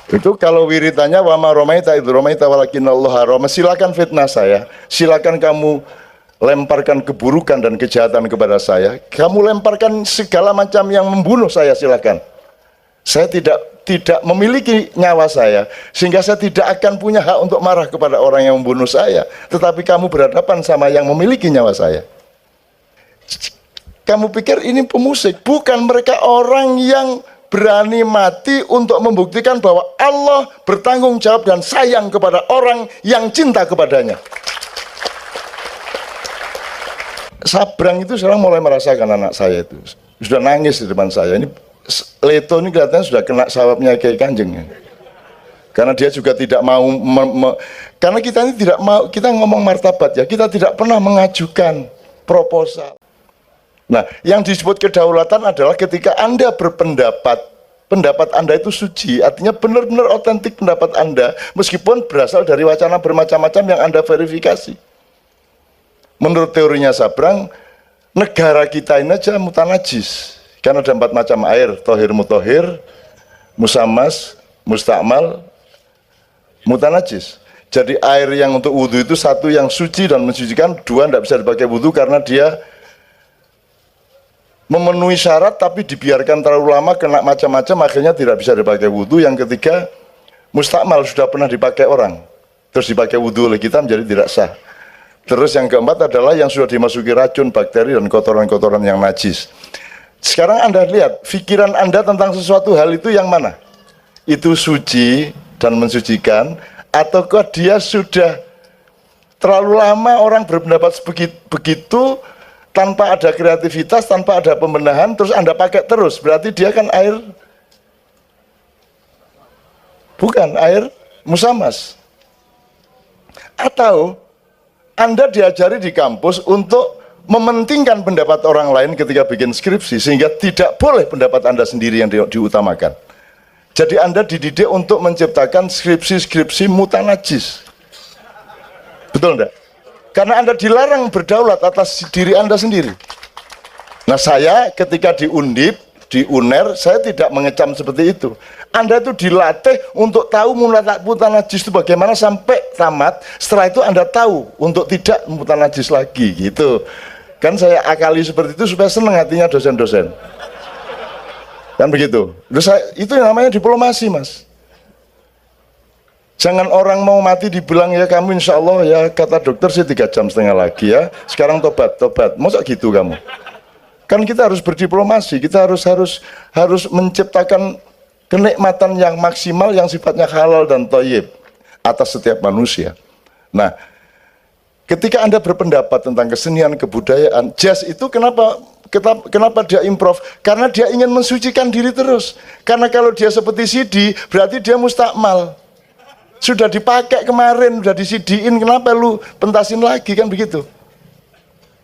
Itu kalau wiritannya wama romaita itu romaita walakinallahu roma, silakan fitnah saya, silakan kamu lemparkan keburukan dan kejahatan kepada saya, kamu lemparkan segala macam yang membunuh saya, silakan. Saya tidak memiliki nyawa saya, sehingga saya tidak akan punya hak untuk marah kepada orang yang membunuh saya, tetapi kamu berhadapan sama yang memiliki nyawa saya. Kamu pikir ini pemusik? Bukan, mereka orang yang berani mati untuk membuktikan bahwa Allah bertanggung jawab dan sayang kepada orang yang cinta kepadanya. Sabrang itu sekarang mulai merasakan, anak saya itu sudah nangis di depan saya. Ini Leto ini kelihatannya sudah kena sawabnya Kiai Kanjeng, karena dia juga tidak mau karena kita ini tidak mau, kita ngomong martabat ya, kita tidak pernah mengajukan proposal. Nah, yang disebut kedaulatan adalah ketika Anda berpendapat, pendapat Anda itu suci, artinya benar-benar otentik pendapat Anda, meskipun berasal dari wacana bermacam-macam yang Anda verifikasi. Menurut teorinya Sabrang, negara kita ini aja mutanajis, karena ada 4 macam air, tohir, mutohir, musamas, mustakmal, mutanajis. Jadi air yang untuk wudhu itu 1 yang suci dan mensucikan, 2 tidak bisa dipakai wudhu karena dia memenuhi syarat tapi dibiarkan terlalu lama kena macam-macam, akhirnya tidak bisa dipakai wudhu. Yang ketiga, mustakmal, sudah pernah dipakai orang terus dipakai wudhu oleh kita menjadi tidak sah. Terus yang keempat adalah yang sudah dimasuki racun, bakteri dan kotoran-kotoran yang najis. Sekarang Anda lihat, pikiran Anda tentang sesuatu hal itu yang mana? Itu suci dan mensucikan, ataukah dia sudah terlalu lama orang berpendapat begitu tanpa ada kreativitas, tanpa ada pembenahan, terus Anda pakai terus, berarti dia kan air, bukan air musamas. Atau Anda diajari di kampus untuk mementingkan pendapat orang lain ketika bikin skripsi, sehingga tidak boleh pendapat Anda sendiri yang diutamakan. Jadi Anda dididik untuk menciptakan skripsi-skripsi mutanajis. Betul enggak? Karena Anda dilarang berdaulat atas diri Anda sendiri. Nah, saya ketika di Undip, di UNER, saya tidak mengecam seperti itu. Anda itu dilatih untuk tahu mutanajis itu bagaimana sampai tamat. Setelah itu Anda tahu untuk tidak mutanajis lagi, gitu. Kan saya akali seperti itu supaya senang hatinya dosen-dosen. Kan begitu. Itu yang namanya diplomasi, Mas. Jangan orang mau mati dibilang ya kamu insya Allah ya kata dokter sih 3,5 jam lagi ya. Sekarang tobat. Masa gitu kamu? Kan kita harus berdiplomasi. Kita harus menciptakan kenikmatan yang maksimal yang sifatnya halal dan thayyib atas setiap manusia. Nah, ketika Anda berpendapat tentang kesenian, kebudayaan, jazz itu kenapa dia improv? Karena dia ingin mensucikan diri terus. Karena kalau dia seperti CD, berarti dia mustakmal. Sudah dipakai kemarin, sudah di-CD-in, kenapa lu pentasin lagi, kan begitu.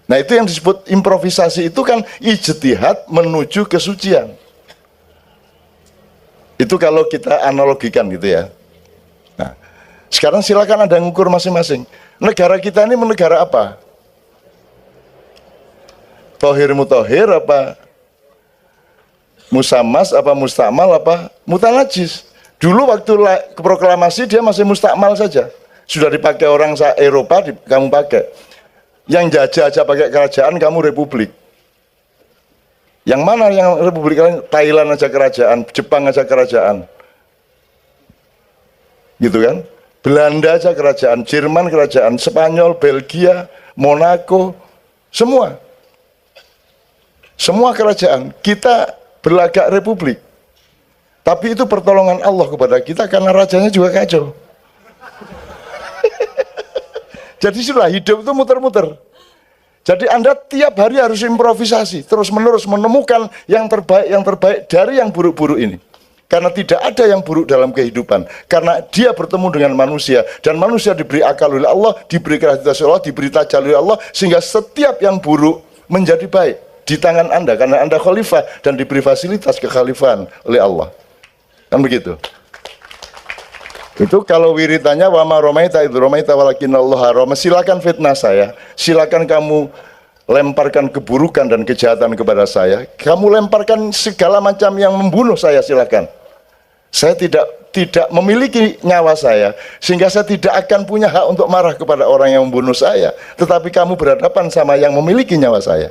Nah, itu yang disebut improvisasi, itu kan ijtihad menuju kesucian. Itu kalau kita analogikan gitu ya. Nah, sekarang silakan Anda ngukur masing-masing. Negara kita ini negara apa? Tohir mutohir apa? Musamas apa mustakmal apa mutanajis? Dulu waktu proklamasi dia masih mustakmal saja. Sudah dipakai orang Eropa, kamu pakai. Yang jajah aja pakai kerajaan, kamu republik. Yang mana yang republik lain? Thailand aja kerajaan, Jepang aja kerajaan. Gitu kan? Belanda aja kerajaan, Jerman kerajaan, Spanyol, Belgia, Monaco, semua. Semua kerajaan. Kita berlagak republik. Tapi itu pertolongan Allah kepada kita karena rajanya juga kacau. Jadi sudah hidup itu muter-muter. Jadi Anda tiap hari harus improvisasi, terus-menerus menemukan yang terbaik dari yang buruk-buruk ini. Karena tidak ada yang buruk dalam kehidupan. Karena dia bertemu dengan manusia, dan manusia diberi akal oleh Allah, diberi kreativitas oleh Allah, diberi tajalli oleh Allah, sehingga setiap yang buruk menjadi baik di tangan Anda, karena Anda khalifah dan diberi fasilitas kekhalifahan oleh Allah. Kan begitu. Itu kalau wiritannya wama romaita itu romaita walakinallahu roma, silakan fitnah saya, silakan kamu lemparkan keburukan dan kejahatan kepada saya, kamu lemparkan segala macam yang membunuh saya, silakan. Saya tidak memiliki nyawa saya, sehingga saya tidak akan punya hak untuk marah kepada orang yang membunuh saya. Tetapi kamu berhadapan sama yang memiliki nyawa saya.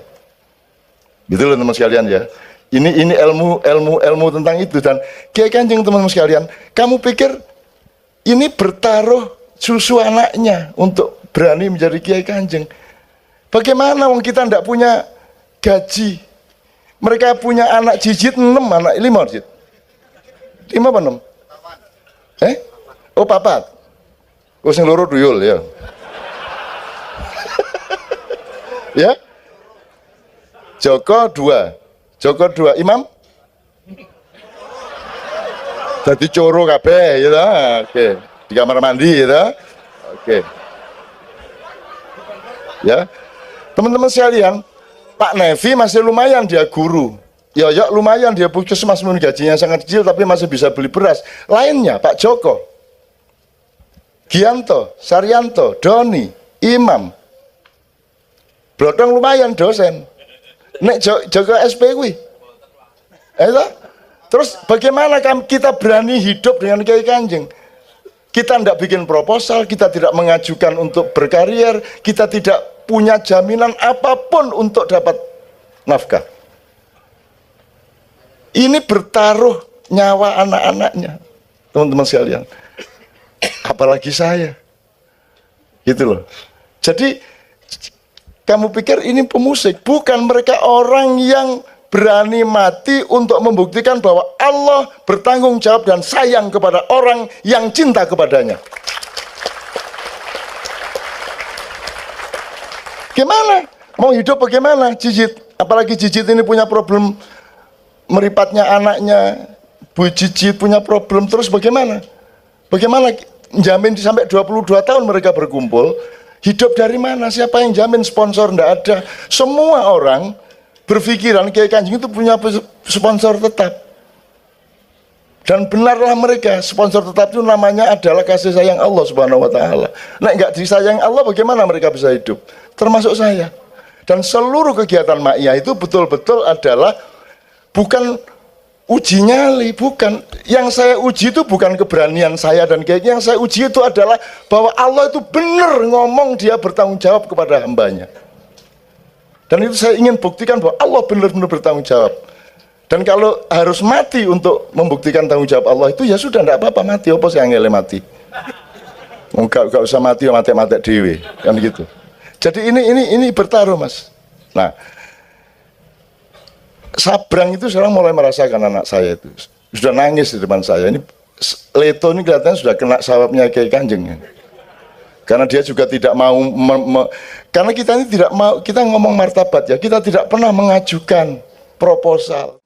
Gitu loh teman sekalian ya. Ini ilmu tentang itu. Dan Kiai Kanjeng teman-teman sekalian, kamu pikir ini bertaruh susu anaknya untuk berani menjadi Kiai Kanjeng? Bagaimana wong kita tidak punya gaji? Mereka punya anak jijit 6, anak 5 jijit. 5 apa 6? Oh 4. Oh sing loro duyul ya. Ya. Joko 2. Imam? Jadi coro kabeh gitu. Oke. Di kamar mandi gitu. Oke. Ya. Teman-teman sekalian, Pak Nevi masih lumayan dia guru. Ya lumayan dia puskesmas, gajinya sangat kecil tapi masih bisa beli beras. Lainnya Pak Joko, Gianto, Saryanto, Doni, Imam, Blodong lumayan dosen. Nek Joko SP kuwi. Terus bagaimana kita berani hidup dengan Kiai Kanjeng? Kita tidak bikin proposal, kita tidak mengajukan untuk berkarier, kita tidak punya jaminan apapun untuk dapat nafkah. Ini bertaruh nyawa anak-anaknya, teman-teman sekalian. Apalagi saya. Gitu loh. Jadi kamu pikir ini pemusik? Bukan, mereka orang yang berani mati untuk membuktikan bahwa Allah bertanggung jawab dan sayang kepada orang yang cinta kepadanya. Gimana? Mau hidup bagaimana? Cicit. Apalagi Cicit ini punya problem meripatnya anaknya. Bu Cicit punya problem, terus bagaimana? Bagaimana jamin sampai 22 tahun mereka berkumpul? Hidup dari mana? Siapa yang jamin? Sponsor enggak ada. Semua orang berpikiran Kiai Kanjeng itu punya sponsor tetap. Dan benarlah mereka, sponsor tetap itu namanya adalah kasih sayang Allah Subhanahu wa taala. Nek enggak disayang Allah, bagaimana mereka bisa hidup? Termasuk saya. Dan seluruh kegiatan Ma'iyah itu betul-betul adalah bukan uji nyali, bukan. Yang saya uji itu bukan keberanian saya dan Kiai. Yang saya uji itu adalah bahwa Allah itu benar ngomong, dia bertanggung jawab kepada hambanya. Dan itu saya ingin buktikan bahwa Allah benar-benar bertanggung jawab. Dan kalau harus mati untuk membuktikan tanggung jawab Allah itu, ya sudah, tidak apa-apa mati. Apa sih yang mati? Enggak usah mati, mati dewe, kan gitu. Jadi ini bertaruh, Mas. Nah, Sabrang itu sekarang mulai merasakan anak saya itu sudah nangis di depan saya. Ini Leto ini kelihatannya sudah kena sawapnya Kiai Kanjeng. Karena dia juga tidak mau karena kita ini tidak mau, kita ngomong martabat ya, kita tidak pernah mengajukan proposal.